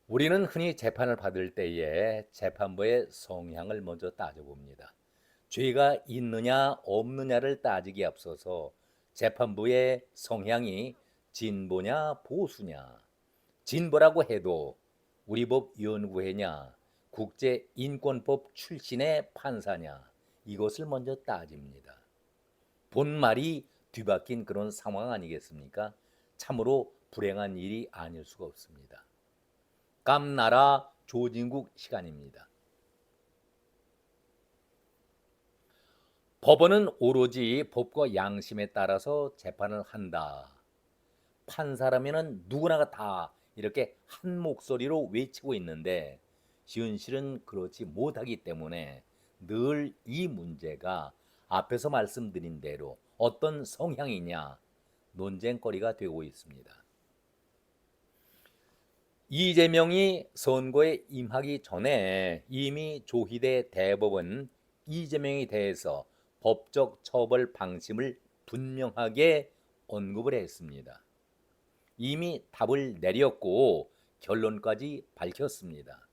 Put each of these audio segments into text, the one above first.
우리는 흔히 재판을 받을 때에 재판부의 성향을 먼저 따져봅니다. 죄가 있느냐 없느냐를 따지기에 앞서서 재판부의 성향이 진보냐 보수냐, 진보라고 해도 우리 법 연구회냐, 국제인권법 출신의 판사냐, 이것을 먼저 따집니다. 본말이 뒤바뀐 그런 상황 아니겠습니까? 참으로 불행한 일이 아닐 수가 없습니다. 깜나라 조진국 시간입니다. 법원은 오로지 법과 양심에 따라서 재판을 한다. 판사라면 누구나 다 이렇게 한 목소리로 외치고 있는데 현실은 그렇지 못하기 때문에 늘 이 문제가 앞에서 말씀드린 대로 어떤 성향이냐 논쟁거리가 되고 있습니다. 이재명이 선거에 임하기 전에 이미 조희대 대법원 이재명에 대해서 법적 처벌 방침을 분명하게 언급을 했습니다. 이미 답을 내렸고 결론까지 밝혔습니다.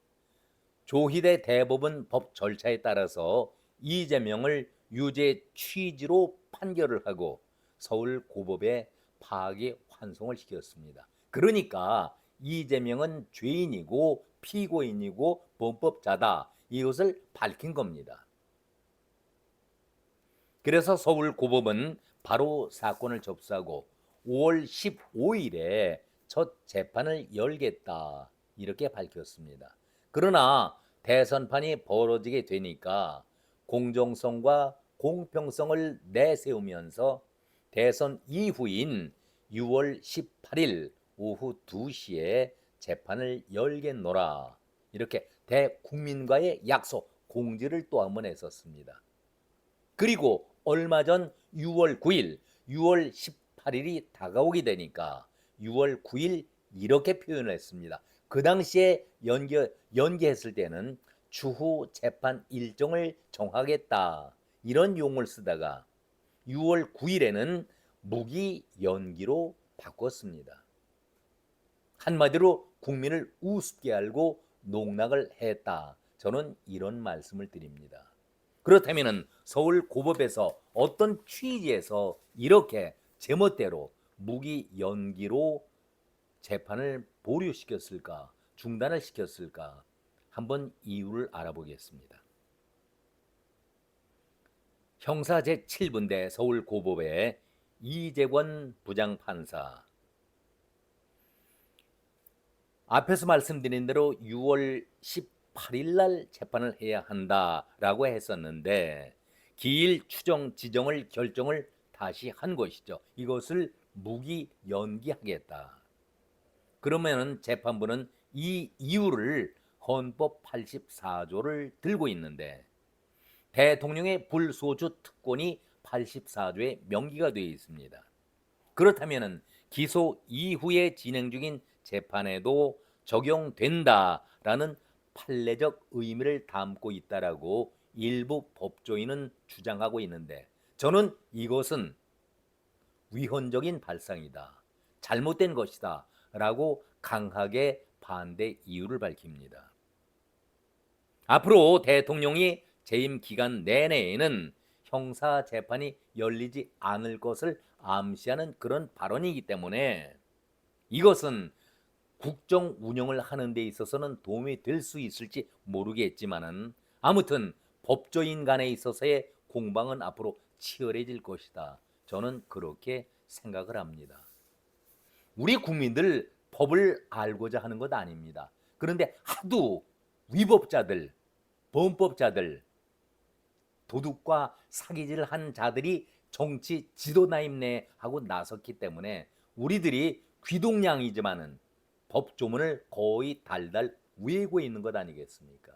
조희대 대법원 법 절차에 따라서 이재명을 유죄 취지로 판결을 하고 서울고법에 파기 환송을 시켰습니다. 그러니까 이재명은 죄인이고 피고인이고 범법자다, 이것을 밝힌 겁니다. 그래서 서울고법은 바로 사건을 접수하고 5월 15일에 첫 재판을 열겠다, 이렇게 밝혔습니다. 그러나 대선판이 벌어지게 되니까 공정성과 공평성을 내세우면서 대선 이후인 6월 18일 오후 2시에 재판을 열겠노라, 이렇게 대국민과의 약속 공지를 또 한 번 했었습니다. 그리고 얼마 전 6월 9일, 6월 18일이 다가오게 되니까 6월 9일 이렇게 표현을 했습니다. 그 당시에 연기했을 때는 추후 재판 일정을 정하겠다, 이런 용어를 쓰다가 6월 9일에는 무기 연기로 바꿨습니다. 한마디로 국민을 우습게 알고 농락을 했다, 저는 이런 말씀을 드립니다. 그렇다면 서울고법에서 어떤 취지에서 이렇게 제멋대로 무기 연기로 재판을 보류시켰을까, 중단을 시켰을까, 한번 이유를 알아보겠습니다. 형사 제7분대 서울고법의 이재권 부장판사, 앞에서 말씀드린 대로 6월 18일 날 재판을 해야 한다라고 했었는데 기일 추정 지정을 결정을 다시 한 것이죠. 이것을 무기 연기하겠다. 그러면은 재판부는 이 이유를 헌법 84조를 들고 있는데 대통령의 불소추 특권이 84조에 명기가 되어 있습니다. 그렇다면 기소 이후에 진행 중인 재판에도 적용된다라는 판례적 의미를 담고 있다라고 일부 법조인은 주장하고 있는데 저는 이것은 위헌적인 발상이다, 잘못된 것이다 라고 강하게 반대 이유를 밝힙니다. 앞으로 대통령이 재임 기간 내내에는 형사 재판이 열리지 않을 것을 암시하는 그런 발언이기 때문에 이것은 국정 운영을 하는 데 있어서는 도움이 될 수 있을지 모르겠지만은 아무튼 법조인 간에 있어서의 공방은 앞으로 치열해질 것이다, 저는 그렇게 생각을 합니다. 우리 국민들 법을 알고자 하는 것 아닙니다. 그런데 하도 위법자들, 범법자들, 도둑과 사기질을 한 자들이 정치 지도나임내 하고 나섰기 때문에 우리들이 귀동냥이지만은 법조문을 거의 달달 외우고 있는 것 아니겠습니까?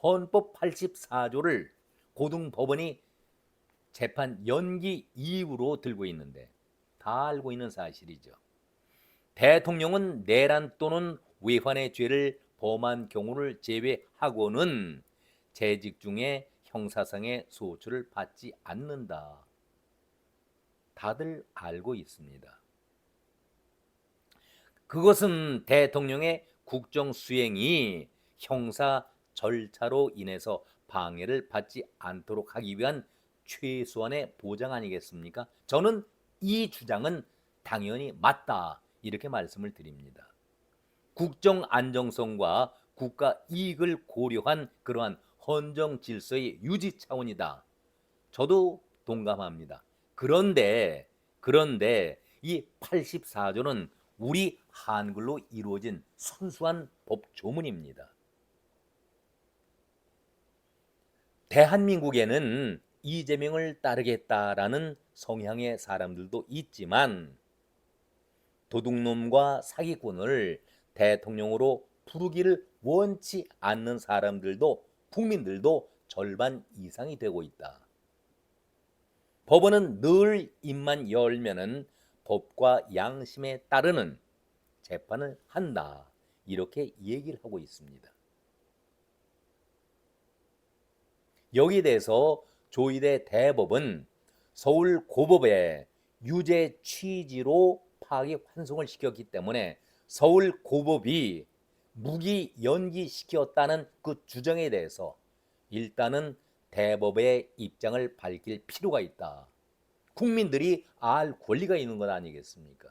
헌법 84조를 고등법원이 재판 연기 이유로 들고 있는데 다 알고 있는 사실이죠. 대통령은 내란 또는 외환의 죄를 범한 경우를 제외하고는 재직 중에 형사상의 소추를 받지 않는다. 다들 알고 있습니다. 그것은 대통령의 국정 수행이 형사 절차로 인해서 방해를 받지 않도록 하기 위한 최소한의 보장 아니겠습니까? 저는 이 주장은 당연히 맞다 이렇게 말씀을 드립니다. 국정 안정성과 국가 이익을 고려한 그러한 헌정 질서의 유지 차원이다. 저도 동감합니다. 그런데 이 84조는 우리 한글로 이루어진 순수한 법조문입니다. 대한민국에는 이재명을 따르겠다라는 성향의 사람들도 있지만 도둑놈과 사기꾼을 대통령으로 부르기를 원치 않는 사람들도 국민들도 절반 이상이 되고 있다. 법원은 늘 입만 열면은 법과 양심에 따르는 재판을 한다. 이렇게 얘기를 하고 있습니다. 여기에 대해서 조희대 대법은 서울고법에 유죄 취지로 파기 환송을 시켰기 때문에 서울고법이 무기 연기시켰다는 그 주장에 대해서 일단은 대법의 입장을 밝힐 필요가 있다. 국민들이 알 권리가 있는 것 아니겠습니까?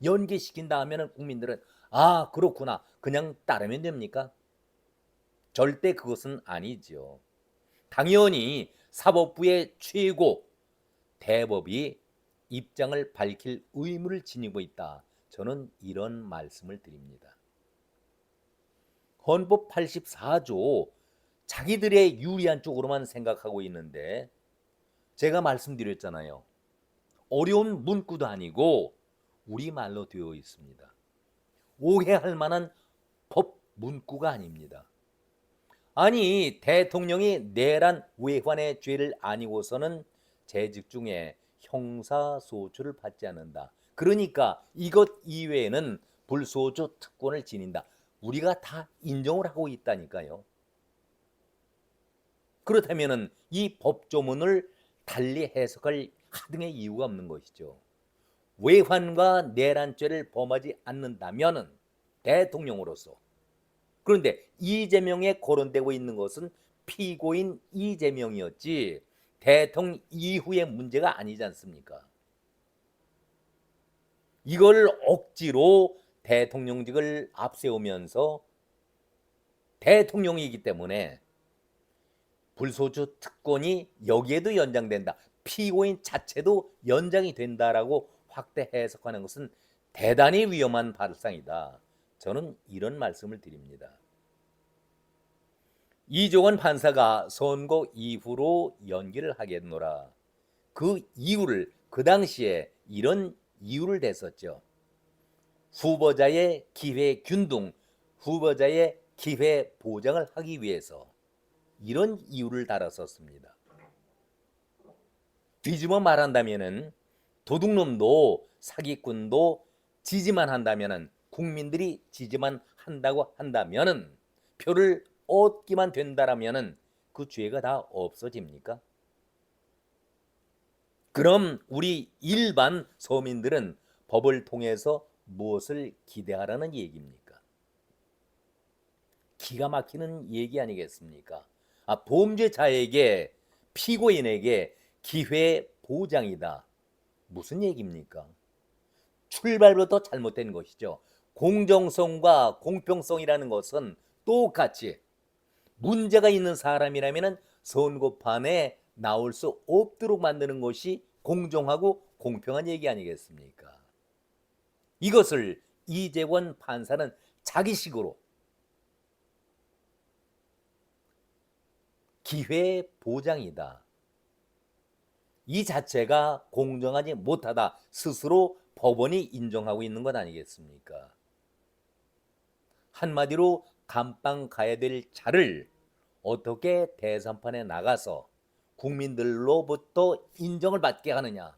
연기시킨다 하면 국민들은 아 그렇구나 그냥 따르면 됩니까? 절대 그것은 아니죠. 당연히 사법부의 최고 대법이 입장을 밝힐 의무를 지니고 있다. 저는 이런 말씀을 드립니다. 헌법 84조 자기들의 유리한 쪽으로만 생각하고 있는데 제가 말씀드렸잖아요. 어려운 문구도 아니고 우리말로 되어 있습니다. 오해할 만한 법 문구가 아닙니다. 아니 대통령이 내란 외환의 죄를 아니고서는 재직 중에 형사소추를 받지 않는다. 그러니까 이것 이외에는 불소추 특권을 지닌다. 우리가 다 인정을 하고 있다니까요. 그렇다면 이 법조문을 달리 해석할 하등의 이유가 없는 것이죠. 외환과 내란죄를 범하지 않는다면 대통령으로서 그런데 이재명에 거론되고 있는 것은 피고인 이재명이었지 대통령 이후의 문제가 아니지 않습니까? 이걸 억지로 대통령직을 앞세우면서 대통령이기 때문에 불소추 특권이 여기에도 연장된다. 피고인 자체도 연장이 된다라고 확대 해석하는 것은 대단히 위험한 발상이다. 저는 이런 말씀을 드립니다. 이종원 판사가 선고 이후로 연기를 하겠노라. 그 이유를 그 당시에 이런 이유를 댔었죠. 후보자의 기회 균등, 후보자의 기회 보장을 하기 위해서 이런 이유를 달았었습니다. 뒤집어 말한다면은 도둑놈도 사기꾼도 지지만 한다면은 국민들이 지지만 한다고 한다면은 표를 얻기만 된다라면은 그 죄가 다 없어집니까? 그럼 우리 일반 서민들은 법을 통해서 무엇을 기대하라는 얘기입니까? 기가 막히는 얘기 아니겠습니까? 범죄자에게 피고인에게 기회 보장이다. 무슨 얘기입니까? 출발부터 잘못된 것이죠. 공정성과 공평성이라는 것은 똑같이 문제가 있는 사람이라면 선고판에 나올 수 없도록 만드는 것이 공정하고 공평한 얘기 아니겠습니까? 이것을 이재원 판사는 자기식으로 기회 보장이다. 이 자체가 공정하지 못하다. 스스로 법원이 인정하고 있는 것 아니겠습니까? 한마디로 감방 가야 될 차를 어떻게 대선판에 나가서 국민들로부터 인정을 받게 하느냐.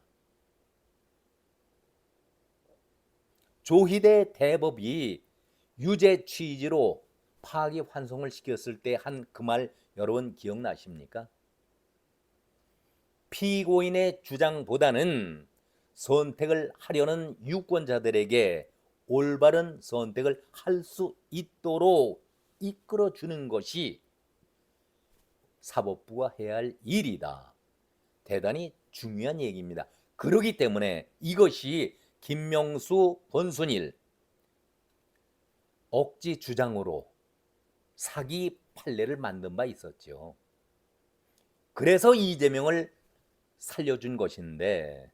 조희대 대법이 유죄 취지로 파기 환송을 시켰을 때 한 그 말 여러분 기억나십니까? 피고인의 주장보다는 선택을 하려는 유권자들에게 올바른 선택을 할 수 있도록 이끌어 주는 것이 사법부가 해야 할 일이다. 대단히 중요한 얘기입니다. 그렇기 때문에 이것이 김명수, 권순일 억지 주장으로 사기 판례를 만든 바 있었죠. 그래서 이재명을 살려준 것인데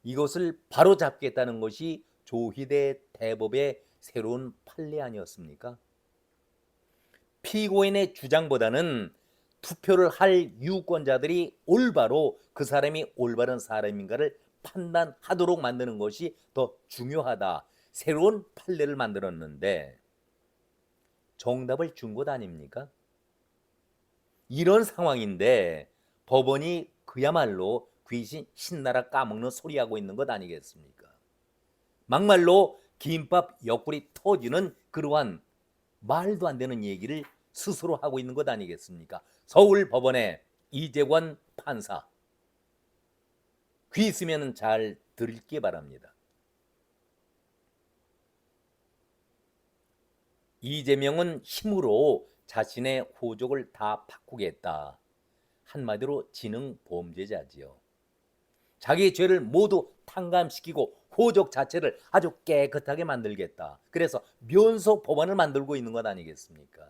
이것을 바로잡겠다는 것이 조희대 대법의 새로운 판례 아니었습니까? 피고인의 주장보다는 투표를 할 유권자들이 올바로 그 사람이 올바른 사람인가를 판단하도록 만드는 것이 더 중요하다. 새로운 판례를 만들었는데 정답을 준 것 아닙니까? 이런 상황인데 법원이 그야말로 귀신 신나라 까먹는 소리하고 있는 것 아니겠습니까? 막말로 김밥 옆구리 터지는 그러한 말도 안 되는 얘기를 스스로 하고 있는 것 아니겠습니까? 서울법원의 이재관 판사, 귀 있으면 잘 들을기 바랍니다. 이재명은 힘으로 자신의 호족을 다 바꾸겠다. 한마디로 지능범죄자지요. 자기 죄를 모두 탕감시키고 호족 자체를 아주 깨끗하게 만들겠다. 그래서 면소 법안을 만들고 있는 것 아니겠습니까?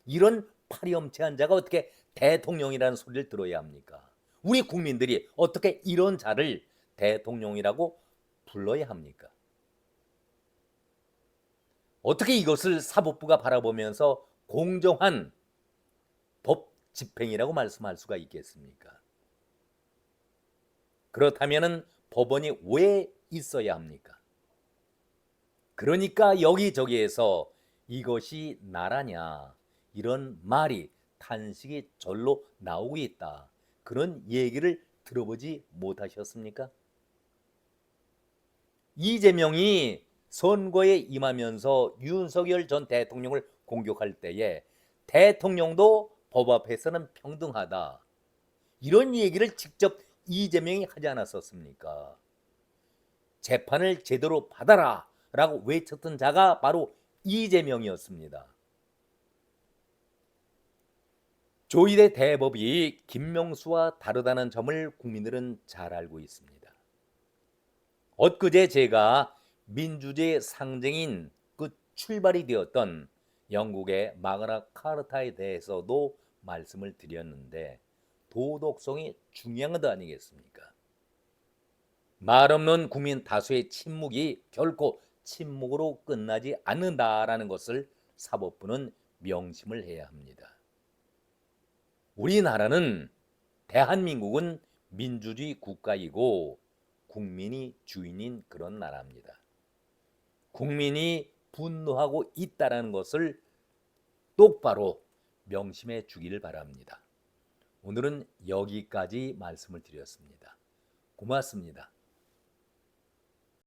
이런 파렴치한 자가 어떻게 대통령이라는 소리를 들어야 합니까? 우리 국민들이 어떻게 이런 자를 대통령이라고 불러야 합니까? 어떻게 이것을 사법부가 바라보면서 공정한 법 집행이라고 말씀할 수가 있겠습니까? 그렇다면 법원이 왜 있어야 합니까? 그러니까 여기저기에서 이것이 나라냐 이런 말이 탄식이 절로 나오고 있다. 그런 얘기를 들어보지 못하셨습니까? 이재명이 선거에 임하면서 윤석열 전 대통령을 공격할 때에 대통령도 법 앞에서는 평등하다. 이런 얘기를 직접 이재명이 하지 않았었습니까? 재판을 제대로 받아라 라고 외쳤던 자가 바로 이재명이었습니다. 조희대 대법이 김명수와 다르다는 점을 국민들은 잘 알고 있습니다. 엊그제 제가 민주주의의 상징인 그 출발이 되었던 영국의 마그나 카르타에 대해서도 말씀을 드렸는데 도덕성이 중요한 것 아니겠습니까? 말 없는 국민 다수의 침묵이 결코 침묵으로 끝나지 않는다라는 것을 사법부는 명심을 해야 합니다. 우리나라는 대한민국은 민주주의 국가이고 국민이 주인인 그런 나라입니다. 국민이 분노하고 있다는 것을 똑바로 명심해 주기를 바랍니다. 오늘은 여기까지 말씀을 드렸습니다. 고맙습니다.